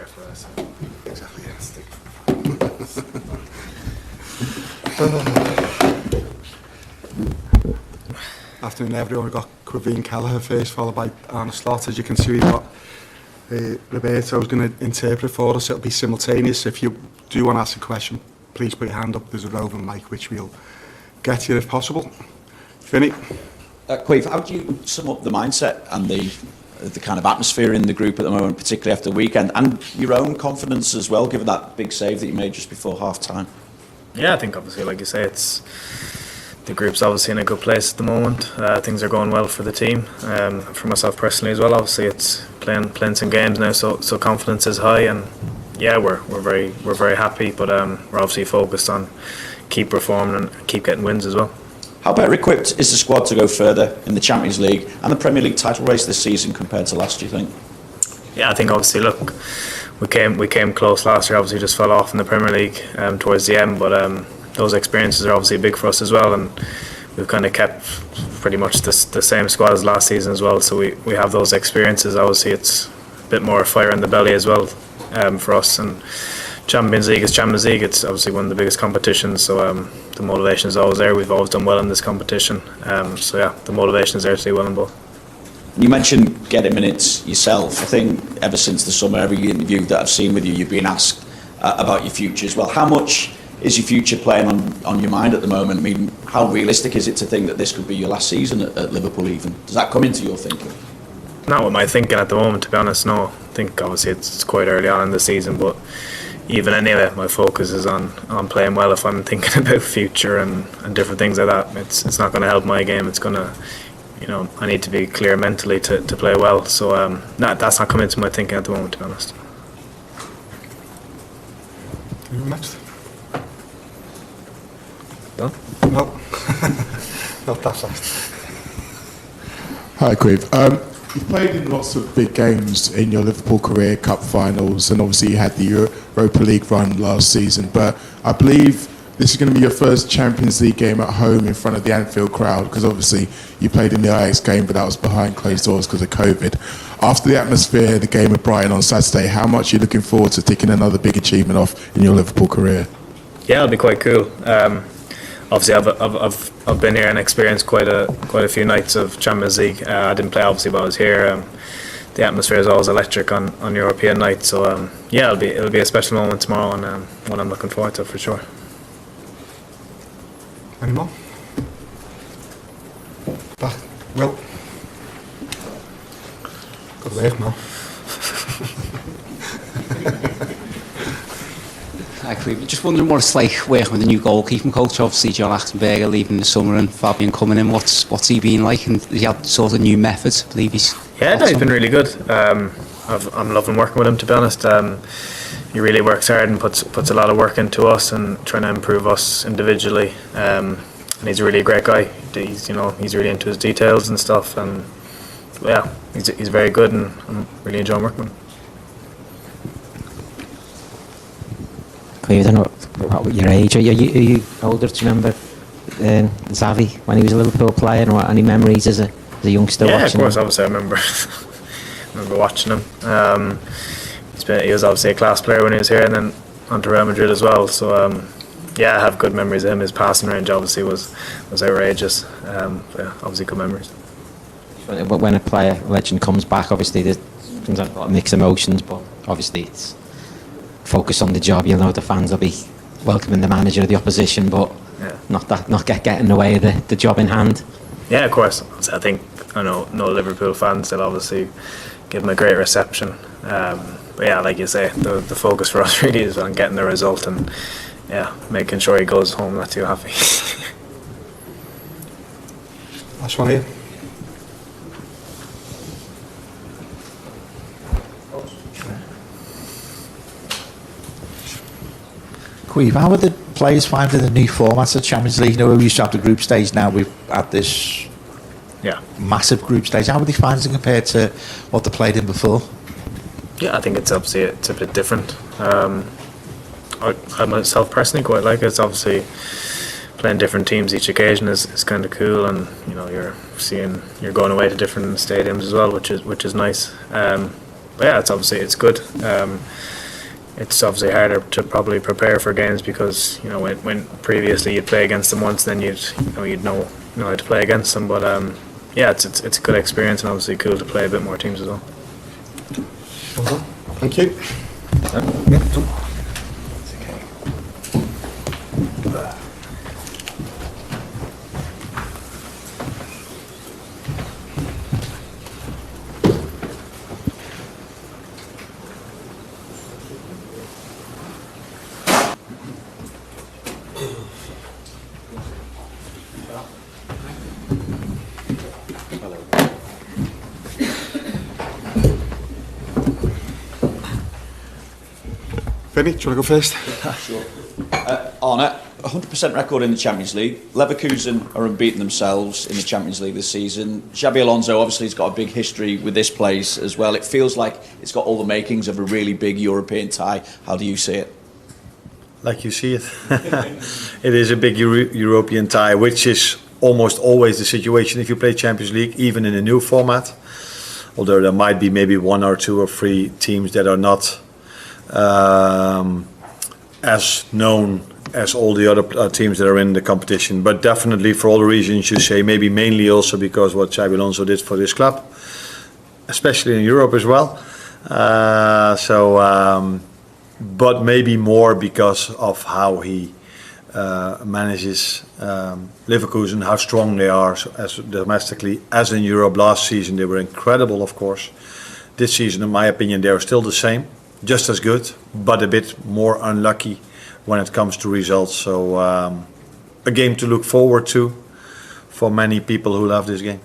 first. Exactly, yeah. Stick. Afternoon, everyone. We've got Caoimhin Kelleher first, followed by Arne Slot. As you can see, we've got Roberto's going to interpret for us. It'll be simultaneous. If you do want to ask a question, please put your hand up. There's a roving mic which we'll get to you if possible. Vinny? Caoimhin, how do you sum up the mindset and the kind of atmosphere in the group at the moment, particularly after the weekend, and your own confidence as well, given that big save that you made just before half-time? Yeah, I think obviously, like you say, the group's obviously in a good place at the moment. Things are going well for the team, for myself personally as well. Obviously, it's playing some games now, so confidence is high, and yeah, we're very happy. But we're obviously focused on keep performing and keep getting wins as well. How better equipped is the squad to go further in the Champions League and the Premier League title race this season compared to last, do you think? Yeah, I think obviously, look, we came close last year. Obviously, just fell off in the Premier League towards the end, but those experiences are obviously big for us as well, and we've kind of kept pretty much the same squad as last season as well. So we have those experiences. Obviously, it's a bit more fire in the belly as well for us. And Champions League is Champions League. It's obviously one of the biggest competitions, so the motivation is always there. We've always done well in this competition, so yeah, the motivation is there to do well in both. You mentioned getting minutes yourself. I think ever since the summer, every interview that I've seen with you, you've been asked about your future as well. How much is your future playing on your mind at the moment? I mean, how realistic is it to think that this could be your last season at Liverpool even? Does that come into your thinking? Not what my thinking at the moment, to be honest, no. I think obviously it's quite early on in the season, but even anyway, my focus is on playing well. If I'm thinking about future and different things like that, it's not going to help my game. It's going to, I need to be clear mentally to play well. So that's not coming into my thinking at the moment, to be honest. Next. No? No. Not that fast. Hi, Caoimhin. You've played in lots of big games in your Liverpool career, cup finals, and obviously you had the Europa League run last season, but I believe this is going to be your first Champions League game at home in front of the Anfield crowd, because obviously you played in the Ajax game, but that was behind closed doors because of COVID. After the atmosphere, the game with Brighton on Saturday, how much are you looking forward to ticking another big achievement off in your Liverpool career? Yeah, it'll be quite cool. Obviously, I've been here and experienced quite a few nights of Champions League. I didn't play obviously, but I was here. The atmosphere is always electric on European nights. So yeah, it'll be a special moment tomorrow, and one I'm looking forward to for sure. Any more? Back. Will. Good work, Mel. Actually, just wondering what it's like working with a new goalkeeping coach. Obviously, John Achtenberger leaving in the summer and Fabian coming in. What's he been like? And he had sort of new methods. I believe he's. Yeah, no, he's been really good. I'm loving working with him, to be honest. He really works hard and puts a lot of work into us and trying to improve us individually. And he's a really great guy. He's really into his details and stuff. And yeah, he's very good, and I'm really enjoying working with him. I don't know about your age. Are you older? Do you remember Xavi when he was a Liverpool player? And any memories as a youngster? Yeah, watching of course. him? Obviously, I remember watching him. He was obviously a class player when he was here, and then on to Real Madrid as well. So yeah, I have good memories of him. His passing range obviously was outrageous. But yeah, obviously good memories. When a player legend comes back, obviously there's a lot of mixed emotions, but obviously it's focus on the job. The fans will be welcoming the manager of the opposition, but yeah, not get in the way of the job in hand. Yeah, of course. I think no Liverpool fans, they'll obviously give him a great reception. But yeah, like you say, the focus for us really is on getting the result and yeah, making sure he goes home not too happy. Last one here. Caoimhin, how are the players finding the new format of Champions League? We used to have the group stage, now we've had this massive group stage. How are they finding it compared to what they played in before? Yeah, I think it's obviously it's a bit different. I myself personally quite like it. It's obviously playing different teams each occasion is kind of cool, and you're going away to different stadiums as well, which is nice. but yeah, it's good. It's obviously harder to probably prepare for games because when previously you'd play against them once, then you'd know how to play against them. But yeah, it's a good experience and obviously cool to play a bit more teams as well. Thank you. Vinny, do you want to go first? Sure. Arne, 100% record in the Champions League. Leverkusen are unbeaten themselves in the Champions League this season. Xabi Alonso obviously has got a big history with this place as well. It feels like it's got all the makings of a really big European tie. How do you see it? Like you see it. It is a big European tie, which is almost always the situation if you play Champions League, even in a new format. Although there might be maybe 1 or 2 or 3 teams that are not as known as all the other teams that are in the competition. But definitely for all the reasons you say, maybe mainly also because what Xabi Alonso did for this club, especially in Europe as well. But maybe more because of how he manages Leverkusen, how strong they are as domestically, as in Europe. Last season they were incredible, of course. This season, in my opinion, they are still the same, just as good, but a bit more unlucky when it comes to results. So a game to look forward to for many people who love this game.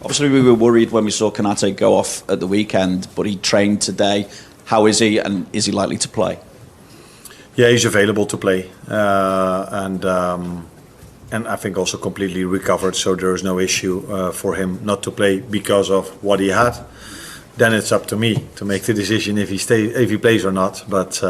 Obviously we were worried when we saw Konate go off at the weekend, but he trained today. How is he, and is he likely to play? Yeah, he's available to play, and I think also completely recovered. So there is no issue for him not to play because of what he had. Then it's up to me to make the decision if he plays or not. But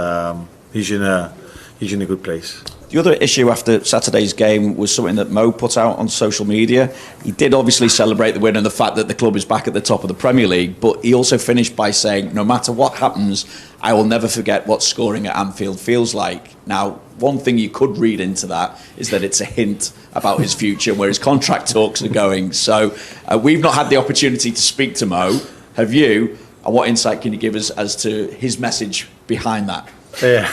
he's in a good place. The other issue after Saturday's game was something that Mo put out on social media. He did obviously celebrate the win and the fact that the club is back at the top of the Premier League, but he also finished by saying, no matter what happens, I will never forget what scoring at Anfield feels like. Now, one thing you could read into that is that it's a hint about his future, where his contract talks are going. So we've not had the opportunity to speak to Mo. Have you? And what insight can you give us as to his message behind that? Yeah.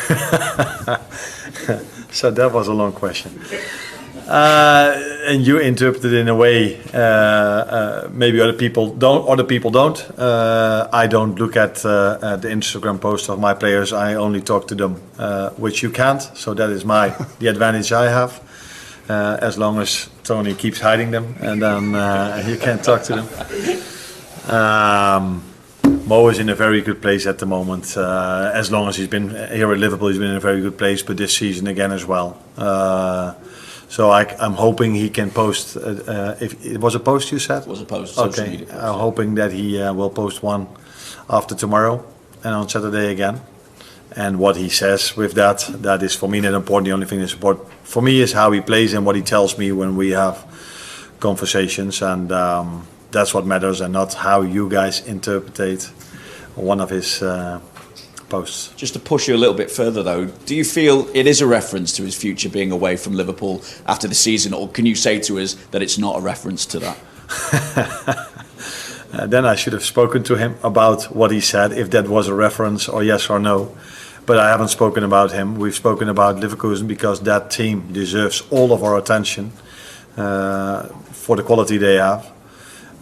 So that was a long question. And you interpreted it in a way maybe other people don't. I don't look at the Instagram posts of my players. I only talk to them, which you can't. So that is the advantage I have. As long as Tony keeps hiding them, and then you can't talk to them. Mo is in a very good place at the moment. As long as he's been here at Liverpool, he's been in a very good place. But this season again as well. So I'm hoping he can post. If it was a post, you said? It was a post. Okay. I'm hoping that he will post one after tomorrow and on Saturday again. And what he says with that is for me not important. The only thing that's important for me is how he plays and what he tells me when we have conversations. And that's what matters, and not how you guys interpret one of his posts. Just to push you a little bit further though, do you feel it is a reference to his future being away from Liverpool after the season, or can you say to us that it's not a reference to that? Then I should have spoken to him about what he said, if that was a reference or yes or no. But I haven't spoken about him. We've spoken about Leverkusen because that team deserves all of our attention for the quality they have.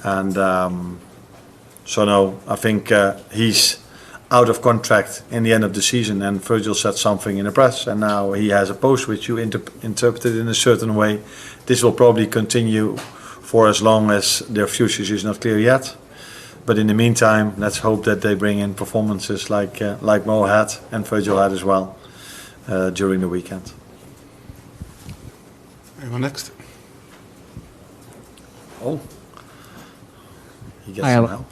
And so no, I think he's out of contract in the end of the season, and Virgil said something in the press, and now he has a post which you interpreted in a certain way. This will probably continue for as long as their future is not clear yet. But in the meantime, let's hope that they bring in performances like Mo had and Virgil had as well during the weekend. Anyone next? Oh. He gets some help.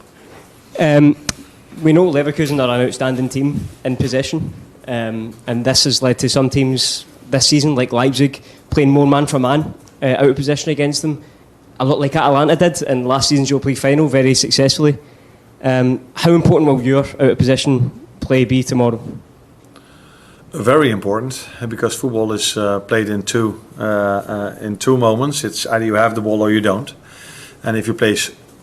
We know Leverkusen are an outstanding team in possession, and this has led to some teams this season, like Leipzig, playing more man for man out of possession against them, a lot like Atalanta did in last season's Europa League final, very successfully. How important will your out of position play be tomorrow? Very important, because football is played in two moments. It's either you have the ball or you don't. And if you play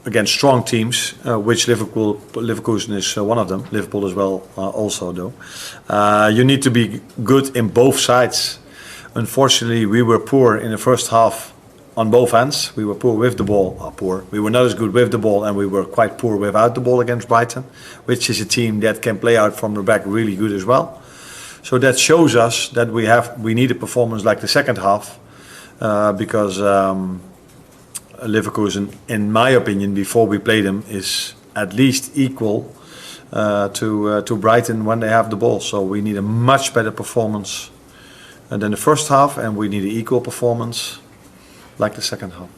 against strong teams, which Leverkusen is one of them, Liverpool as well also though, you need to be good in both sides. Unfortunately, we were poor in the first half on both ends. We were poor with the ball, we were not as good with the ball, and we were quite poor without the ball against Brighton, which is a team that can play out from the back really good as well. So that shows us that we need a performance like the second half, because Leverkusen, in my opinion, before we play them, is at least equal to Brighton when they have the ball. So we need a much better performance than the first half, and we need an equal performance like the second half.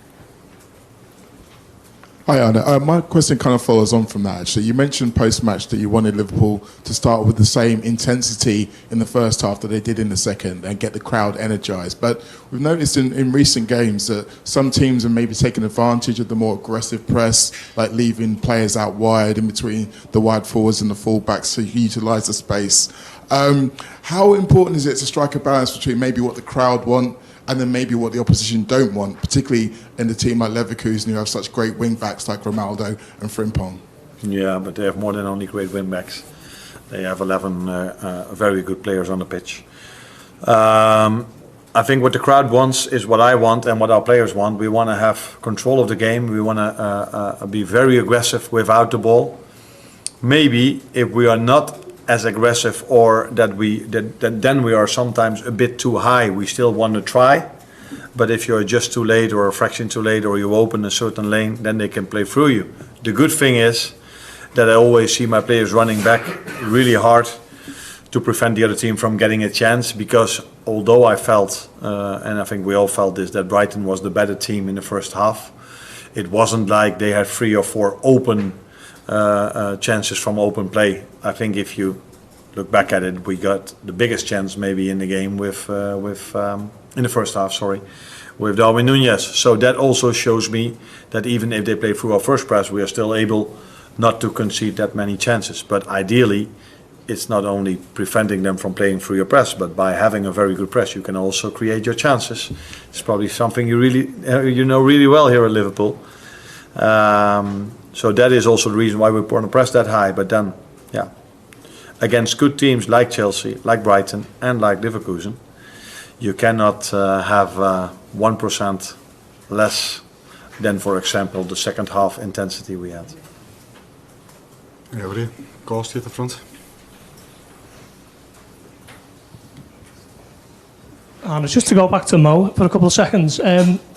Hi, Arne. My question kind of follows on from that, actually. You mentioned post-match that you wanted Liverpool to start with the same intensity in the first half that they did in the second and get the crowd energised. But we've noticed in recent games that some teams have maybe taken advantage of the more aggressive press, like leaving players out wide in between the wide forwards and the full-backs to utilise the space. How important is it to strike a balance between maybe what the crowd want and then maybe what the opposition don't want, particularly in a team like Leverkusen, who have such great wing-backs like Ronaldo and Frimpong? Yeah, but they have more than only great wing-backs. They have 11 very good players on the pitch. I think what the crowd wants is what I want and what our players want. We want to have control of the game. We want to be very aggressive without the ball. Maybe if we are not as aggressive, or that then we are sometimes a bit too high, we still want to try. But if you're just too late or a fraction too late, or you open a certain lane, then they can play through you. The good thing is that I always see my players running back really hard to prevent the other team from getting a chance, because although I felt, and I think we all felt this, that Brighton was the better team in the first half, it wasn't like they had 3 or 4 open chances from open play. I think if you look back at it, we got the biggest chance maybe in the game in the first half, with Darwin Núñez. So that also shows me that even if they play through our first press, we are still able not to concede that many chances. But ideally, it's not only preventing them from playing through your press, but by having a very good press, you can also create your chances. It's probably something you know really well here at Liverpool. So that is also the reason why we want to press that high. But then, yeah, against good teams like Chelsea, like Brighton, and like Leverkusen, you cannot have 1% less than, for example, the second half intensity we had. Yeah, what do you? Gorsty at the front. And just to go back to Mo for a couple of seconds,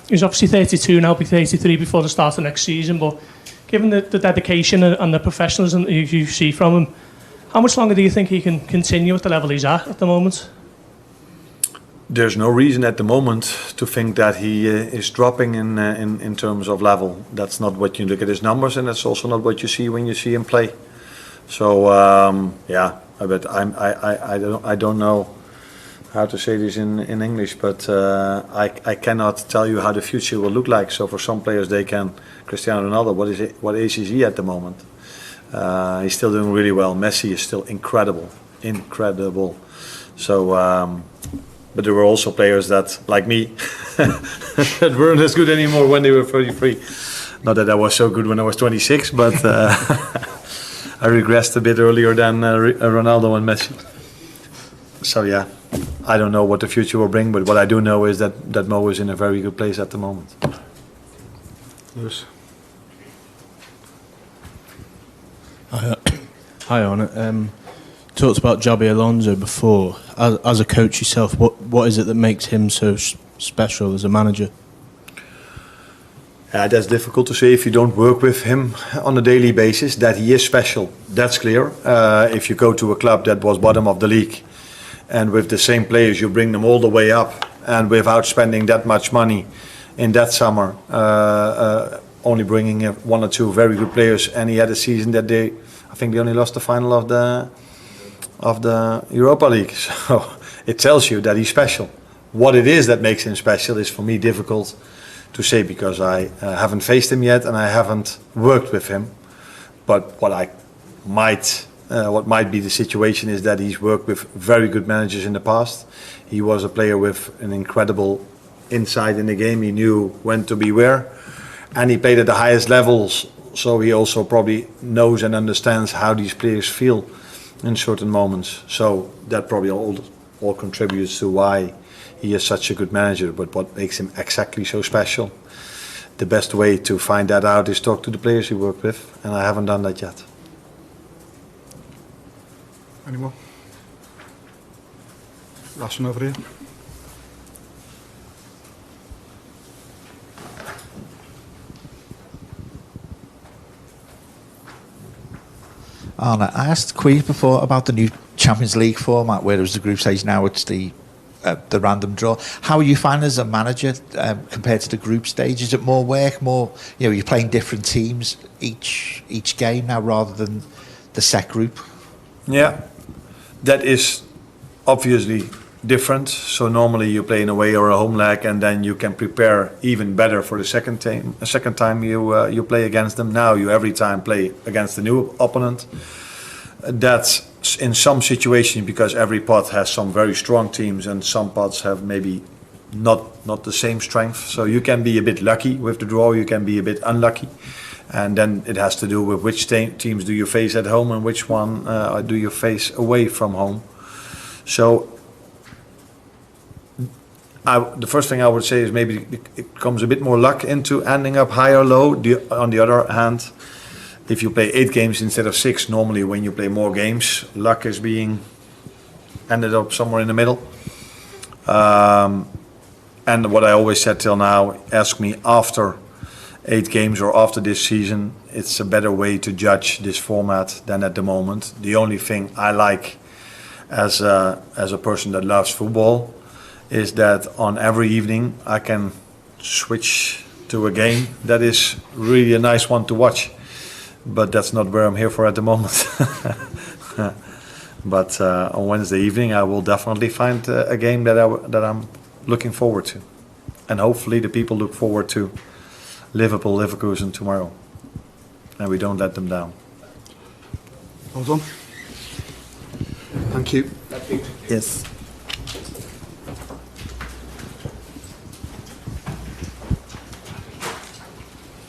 he's obviously 32 now, be 33 before the start of next season, but given the dedication and the professionalism that you see from him, how much longer do you think he can continue at the level he's at the moment? There's no reason at the moment to think that he is dropping in terms of level. That's not what you look at his numbers, and that's also not what you see when you see him play. So yeah, but I don't know how to say this in English, but I cannot tell you how the future will look like. So for some players, they can. Cristiano Ronaldo, what age is he at the moment? He's still doing really well. Messi is still incredible. So, but there were also players that, like me, that weren't as good anymore when they were 33. Not that I was so good when I was 26, but I regressed a bit earlier than Ronaldo and Messi. So yeah, I don't know what the future will bring, but what I do know is that Mo is in a very good place at the moment. Lewis. Hi, Arne. Talked about Xabi Alonso before. As a coach yourself, what is it that makes him so special as a manager? That's difficult to say if you don't work with him on a daily basis, that he is special. That's clear. If you go to a club that was bottom of the league, and with the same players you bring them all the way up, and without spending that much money in that summer, only bringing 1 or 2 very good players, and he had a season that I think they only lost the final of the Europa League. So it tells you that he's special. What it is that makes him special is for me difficult to say, because I haven't faced him yet and I haven't worked with him. But what might be the situation is that he's worked with very good managers in the past. He was a player with an incredible insight in the game. He knew when to be where, and he played at the highest levels. So he also probably knows and understands how these players feel in certain moments. So that probably all contributes to why he is such a good manager. But what makes him exactly so special? The best way to find that out is talk to the players he worked with, and I haven't done that yet. Any more? Last one over here. Arne, I asked Queeve before about the new Champions League format, where it was the group stage. Now it's the random draw. How are you finding as a manager compared to the group stage? Is it more work, more, you're playing different teams each game now rather than the set group? Yeah, that is obviously different. So normally you play an away or a home leg, and then you can prepare even better for the second time you play against them. Now you every time play against a new opponent. That's in some situations because every pot has some very strong teams, and some pots have maybe not the same strength. So you can be a bit lucky with the draw, you can be a bit unlucky. And then it has to do with which teams do you face at home and which one do you face away from home. So the first thing I would say is maybe it comes a bit more luck into ending up high or low. On the other hand, if you play 8 games instead of 6, normally when you play more games, luck is being ended up somewhere in the middle. And what I always said till now, ask me after 8 games or after this season, it's a better way to judge this format than at the moment. The only thing I like as a person that loves football is that on every evening I can switch to a game that is really a nice one to watch. But that's not where I'm here for at the moment. But on Wednesday evening I will definitely find a game that I'm looking forward to. And hopefully the people look forward to Liverpool, Leverkusen tomorrow. And we don't let them down. Well done. Thank you. Yes.